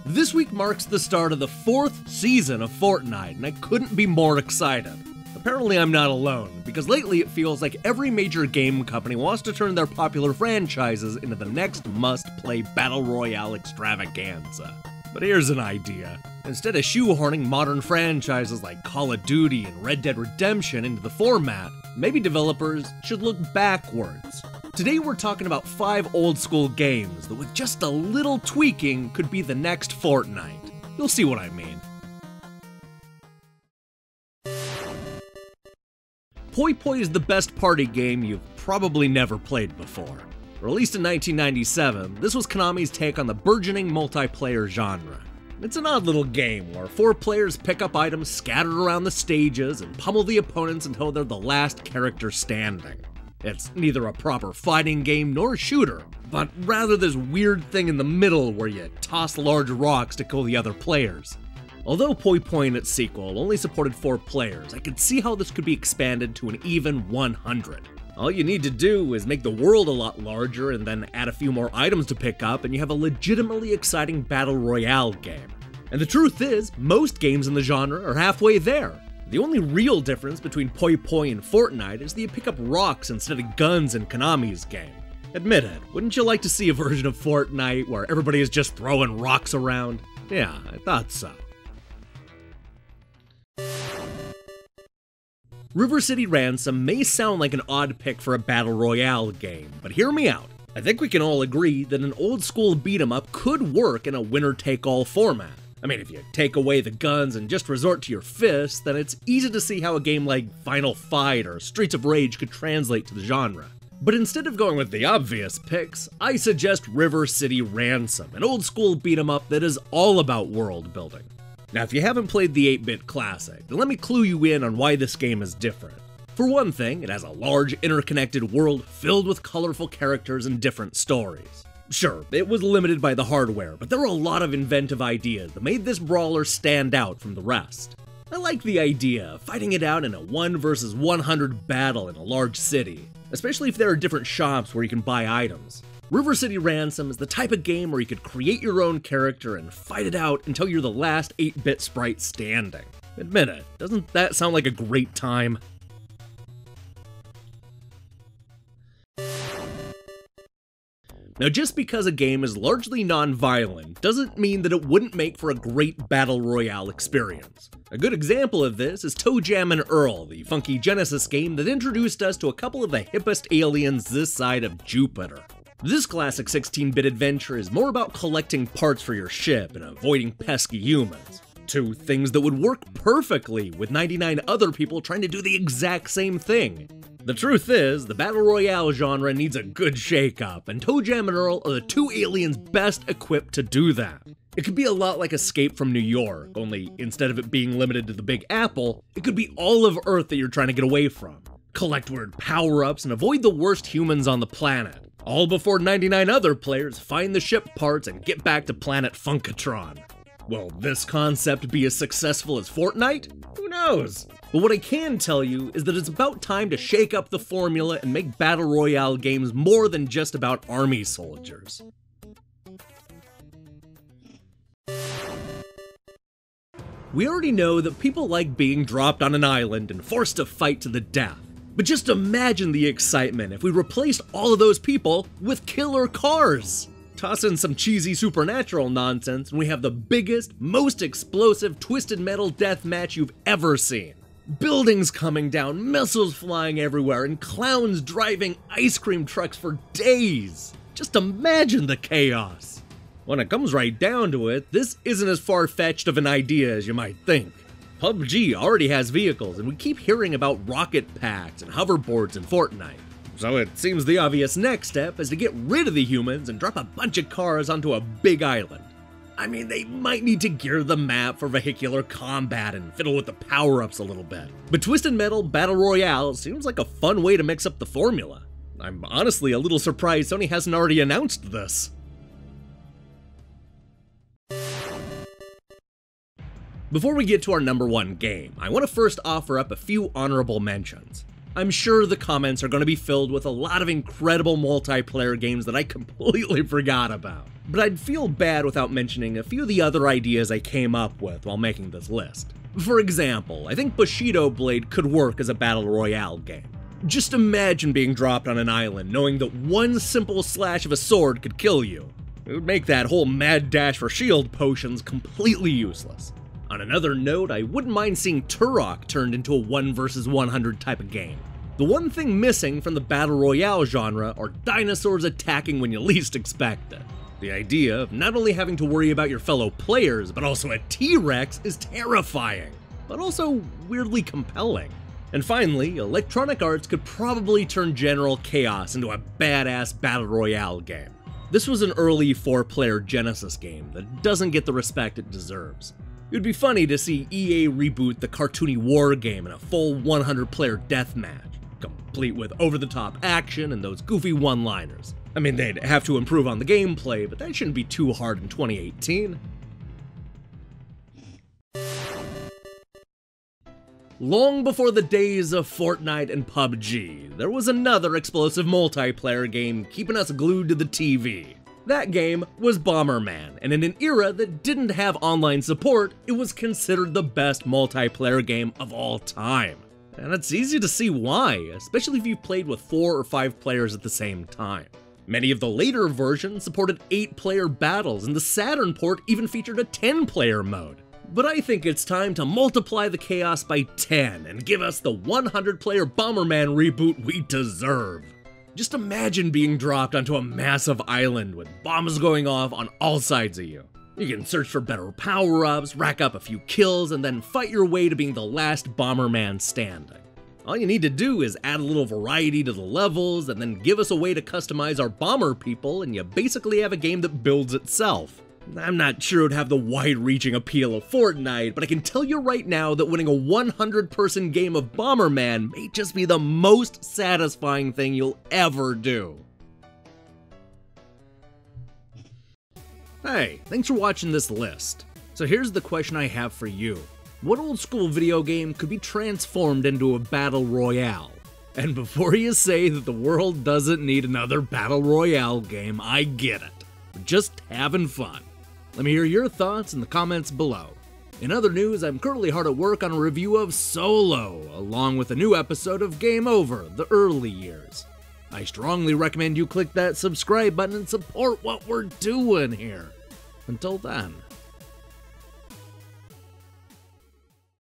This week marks the start of the 4th season of Fortnite, and I couldn't be more excited. Apparently I'm not alone, because lately it feels like every major game company wants to turn their popular franchises into the next must-play Battle Royale extravaganza. But here's an idea. Instead of shoehorning modern franchises like Call of Duty and Red Dead Redemption into the format, maybe developers should look backwards. Today we're talking about 5 old-school games that with just a little tweaking could be the next Fortnite. You'll see what I mean. Poi Poi is the best party game you've probably never played before. Released in 1997, this was Konami's take on the burgeoning multiplayer genre. It's an odd little game where 4 players pick up items scattered around the stages and pummel the opponents until they're the last character standing. It's neither a proper fighting game nor a shooter, but rather this weird thing in the middle where you toss large rocks to kill the other players. Although Poi Poi and its sequel only supported 4 players, I could see how this could be expanded to an even 100. All you need to do is make the world a lot larger and then add a few more items to pick up and you have a legitimately exciting Battle Royale game. And the truth is, most games in the genre are halfway there. The only real difference between Poi Poi and Fortnite is that you pick up rocks instead of guns in Konami's game. Admit it, wouldn't you like to see a version of Fortnite where everybody is just throwing rocks around? Yeah, I thought so. River City Ransom may sound like an odd pick for a Battle Royale game, but hear me out. I think we can all agree that an old-school beat-em-up could work in a winner-take-all format. I mean, if you take away the guns and just resort to your fists, then it's easy to see how a game like Final Fight or Streets of Rage could translate to the genre. But instead of going with the obvious picks, I suggest River City Ransom, an old-school beat-em-up that is all about world building. Now, if you haven't played the 8-bit classic, then let me clue you in on why this game is different. For one thing, it has a large, interconnected world filled with colorful characters and different stories. Sure, it was limited by the hardware, but there were a lot of inventive ideas that made this brawler stand out from the rest. I like the idea of fighting it out in a 1 versus 100 battle in a large city, especially if there are different shops where you can buy items. River City Ransom is the type of game where you could create your own character and fight it out until you're the last 8-bit sprite standing. Admit it, doesn't that sound like a great time? Now, just because a game is largely non-violent doesn't mean that it wouldn't make for a great Battle Royale experience. A good example of this is Toejam and Earl, the funky Genesis game that introduced us to a couple of the hippest aliens this side of Jupiter. This classic 16-bit adventure is more about collecting parts for your ship and avoiding pesky humans. 2 things that would work perfectly with 99 other people trying to do the exact same thing. The truth is, the Battle Royale genre needs a good shake-up, and Toejam and Earl are the 2 aliens best equipped to do that. It could be a lot like Escape from New York, only instead of it being limited to the Big Apple, it could be all of Earth that you're trying to get away from. Collect weird power-ups and avoid the worst humans on the planet. All before 99 other players find the ship parts and get back to planet Funkatron. Will this concept be as successful as Fortnite? Who knows? But what I can tell you is that it's about time to shake up the formula and make Battle Royale games more than just about army soldiers. We already know that people like being dropped on an island and forced to fight to the death. But just imagine the excitement if we replaced all of those people with killer cars! Toss in some cheesy supernatural nonsense and we have the biggest, most explosive Twisted Metal deathmatch you've ever seen. Buildings coming down, missiles flying everywhere, and clowns driving ice cream trucks for days! Just imagine the chaos! When it comes right down to it, this isn't as far-fetched of an idea as you might think. PUBG already has vehicles, and we keep hearing about rocket packs and hoverboards in Fortnite. So it seems the obvious next step is to get rid of the humans and drop a bunch of cars onto a big island. I mean, they might need to gear the map for vehicular combat and fiddle with the power-ups a little bit. But Twisted Metal Battle Royale seems like a fun way to mix up the formula. I'm honestly a little surprised Sony hasn't already announced this. Before we get to our number 1 game, I want to first offer up a few honorable mentions. I'm sure the comments are going to be filled with a lot of incredible multiplayer games that I completely forgot about. But I'd feel bad without mentioning a few of the other ideas I came up with while making this list. For example, I think Bushido Blade could work as a battle royale game. Just imagine being dropped on an island knowing that one simple slash of a sword could kill you. It would make that whole mad dash for shield potions completely useless. On another note, I wouldn't mind seeing Turok turned into a 1 vs 100 type of game. The one thing missing from the battle royale genre are dinosaurs attacking when you least expect it. The idea of not only having to worry about your fellow players, but also a T-Rex is terrifying, but also weirdly compelling. And finally, Electronic Arts could probably turn General Chaos into a badass battle royale game. This was an early 4-player Genesis game that doesn't get the respect it deserves. It would be funny to see EA reboot the cartoony war game in a full 100-player deathmatch, complete with over-the-top action and those goofy one-liners. I mean, they'd have to improve on the gameplay, but that shouldn't be too hard in 2018. Long before the days of Fortnite and PUBG, there was another explosive multiplayer game keeping us glued to the TV. That game was Bomberman, and in an era that didn't have online support, it was considered the best multiplayer game of all time. And it's easy to see why, especially if you've played with 4 or 5 players at the same time. Many of the later versions supported 8-player battles, and the Saturn port even featured a 10-player mode. But I think it's time to multiply the chaos by 10 and give us the 100-player Bomberman reboot we deserve. Just imagine being dropped onto a massive island with bombs going off on all sides of you. You can search for better power-ups, rack up a few kills, and then fight your way to being the last Bomberman standing. All you need to do is add a little variety to the levels, and then give us a way to customize our bomber people, and you basically have a game that builds itself. I'm not sure it would have the wide-reaching appeal of Fortnite, but I can tell you right now that winning a 100-person game of Bomberman may just be the most satisfying thing you'll ever do. Hey, thanks for watching this list. So here's the question I have for you. What old school video game could be transformed into a battle royale? And before you say that the world doesn't need another battle royale game, I get it. We're just having fun. Let me hear your thoughts in the comments below. In other news, I'm currently hard at work on a review of Solo, along with a new episode of Game Over: The Early Years. I strongly recommend you click that subscribe button and support what we're doing here. Until then.